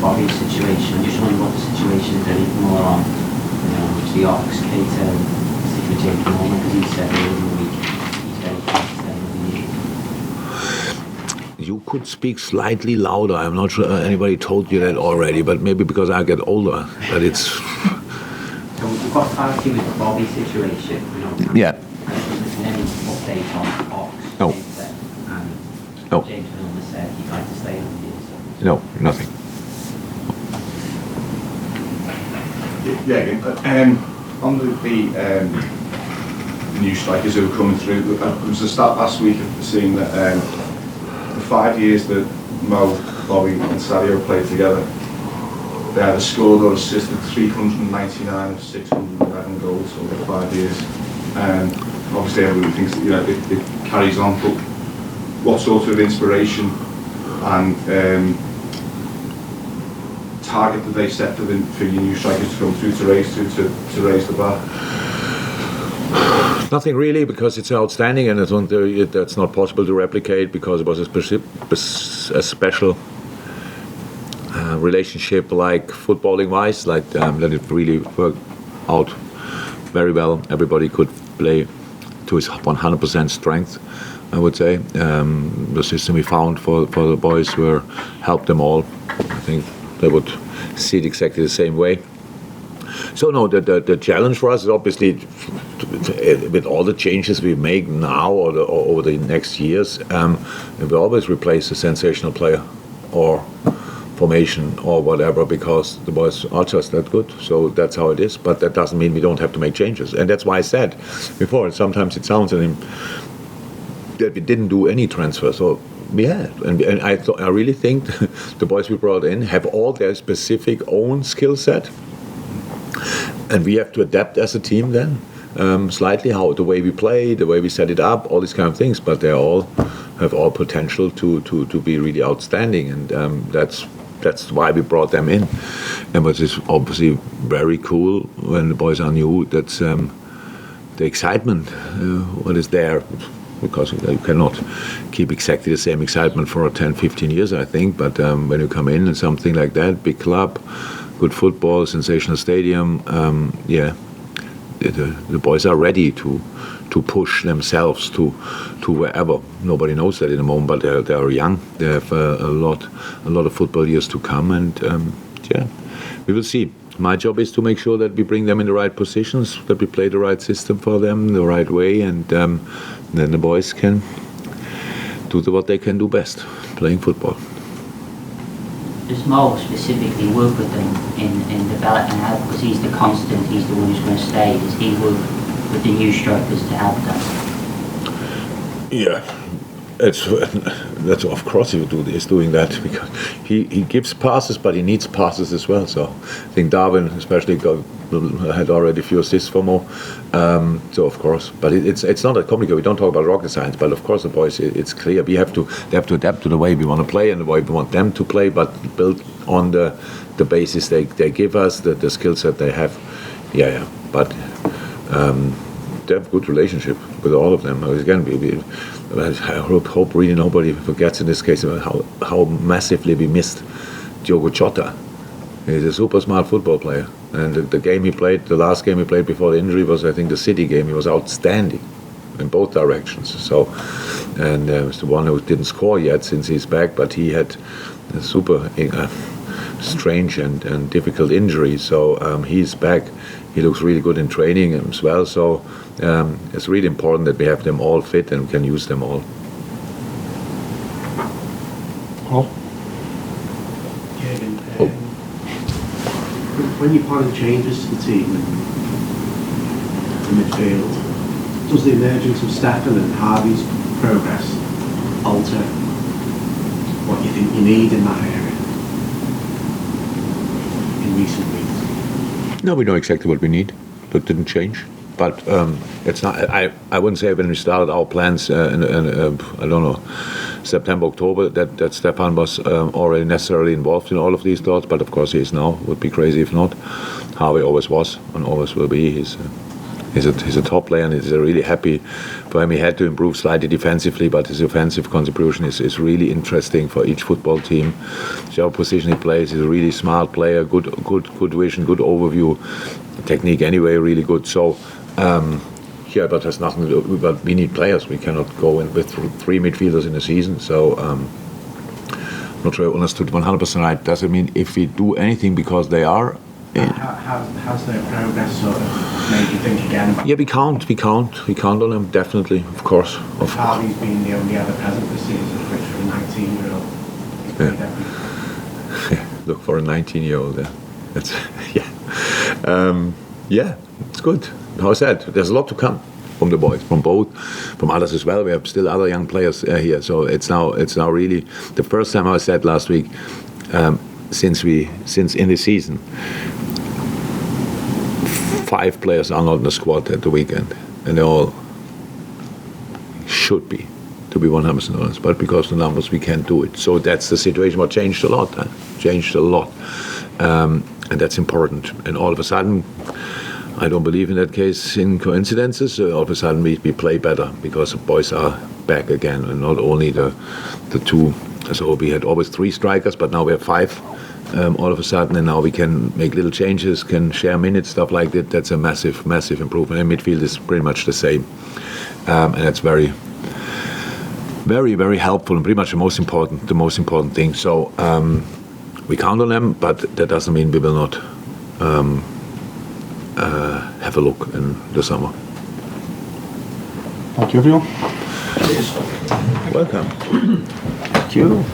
Bobby's situation. I just wonder what the situation is a bit more on, the Ox, Keita situation at the moment, because he said earlier in the week he's very confident. You could speak slightly louder. I'm not sure anybody told you that already, but maybe because I get older. But it's. So we've got clarity with the Bobby situation. Yeah. Any update on Ox, No. Keita, and No. James Milner said he'd like to stay on the so. No, nothing. Yeah, on the new strikers who are coming through, there was a stat last week of seeing that the 5 years that Mo, Bobby and Sadio played together, they either scored or assisted 399 of 611 goals over 5 years. Obviously everyone thinks that it carries on, but what sort of inspiration and target that they set for your new strikers to come through to raise the bar? Nothing really, because it's outstanding and that's not possible to replicate, because it was a special relationship, like footballing-wise, that it really worked out very well. Everybody could play to his 100% strength, I would say. The system we found for the boys helped them all. I think they would see it exactly the same way. So no, the challenge for us is obviously with all the changes we make now or over the next years, we always replace a sensational player or formation or whatever, because the boys are just that good. So that's how it is. But that doesn't mean we don't have to make changes. And that's why I said before, sometimes it sounds that we didn't do any transfers. So we had, and I really think the boys we brought in have all their specific own skill set, and we have to adapt as a team then, slightly the way we play, the way we set it up, all these kind of things. But they all have all potential to be really outstanding, and that's why we brought them in. And what is obviously very cool when the boys are new, that's the excitement what is there. Because you cannot keep exactly the same excitement for 10, 15 years, I think. But when you come in and something like that, big club, good football, sensational stadium, the boys are ready to push themselves to wherever. Nobody knows that in the moment, but they are young. They have a lot of football years to come, and we will see. My job is to make sure that we bring them in the right positions, that we play the right system for them the right way, and then the boys can do what they can do best, playing football. Does Mo specifically work with them in developing how, because he's the constant, he's the one who's going to stay, does he work with the new strikers to help them? Yeah. That's of course he's doing that, because he gives passes, but he needs passes as well. So I think Darwin especially had already a few assists for Mo. So of course, but it's not that complicated. We don't talk about rocket science, but of course the boys, it's clear they have to adapt to the way we want to play and the way we want them to play, but build on the basis they give us, the skill set they have. Yeah. But they have a good relationship with all of them. Again, I hope really nobody forgets in this case how massively we missed Diogo Jota. He's a super smart football player, and the last game he played before the injury was, I think, the City game. He was outstanding in both directions. So, and it's the one who didn't score yet since he's back, but he had a super strange and difficult injury. So he's back. He looks really good in training as well. So it's really important that we have them all fit and can use them all. When you plan changes to the team in midfield, does the emergence of Stefan and Harvey's progress alter what you think you need in that area in recent weeks? No, we know exactly what we need. That didn't change. But it's not. I wouldn't say when we started our plans in I don't know, September, October, that Stefan was already necessarily involved in all of these thoughts. But of course he is now. Would be crazy if not. Harvey always was and always will be. He's he's a top player, and he's really happy for him. He had to improve slightly defensively, but his offensive contribution is really interesting for each football team. So our position he plays, he's a really smart player, good vision, good overview, technique anyway, really good. So yeah, but has nothing to do. But we need players. We cannot go in with 3 midfielders in a season. So not sure I understood 100% right. Does it mean if we do anything because they are? How's their progress sort of made you think again about? Yeah, we count on them, definitely, of course. Harvey's been the only other present this season, which for a 19-year-old. Yeah. Look, for a 19-year-old, that's yeah, it's good. How I said, there's a lot to come from the boys, from both, from others as well. We have still other young players here, so it's now really the first time I said last week since in the season. 5 players are not in the squad at the weekend, and they all should be, to be 100% honest. But because of the numbers, we can't do it. So that's the situation. What changed a lot, and that's important. And all of a sudden, I don't believe in that case in coincidences. All of a sudden, we play better because the boys are back again, and not only the 2. So we had always 3 strikers, but now we have 5. All of a sudden, and now we can make little changes, can share minutes, stuff like that. That's a massive improvement. And midfield is pretty much the same, and that's very, very, very helpful and pretty much the most important thing. So we count on them, but that doesn't mean we will not have a look in the summer. Thank you, everyone. Welcome. Thank you.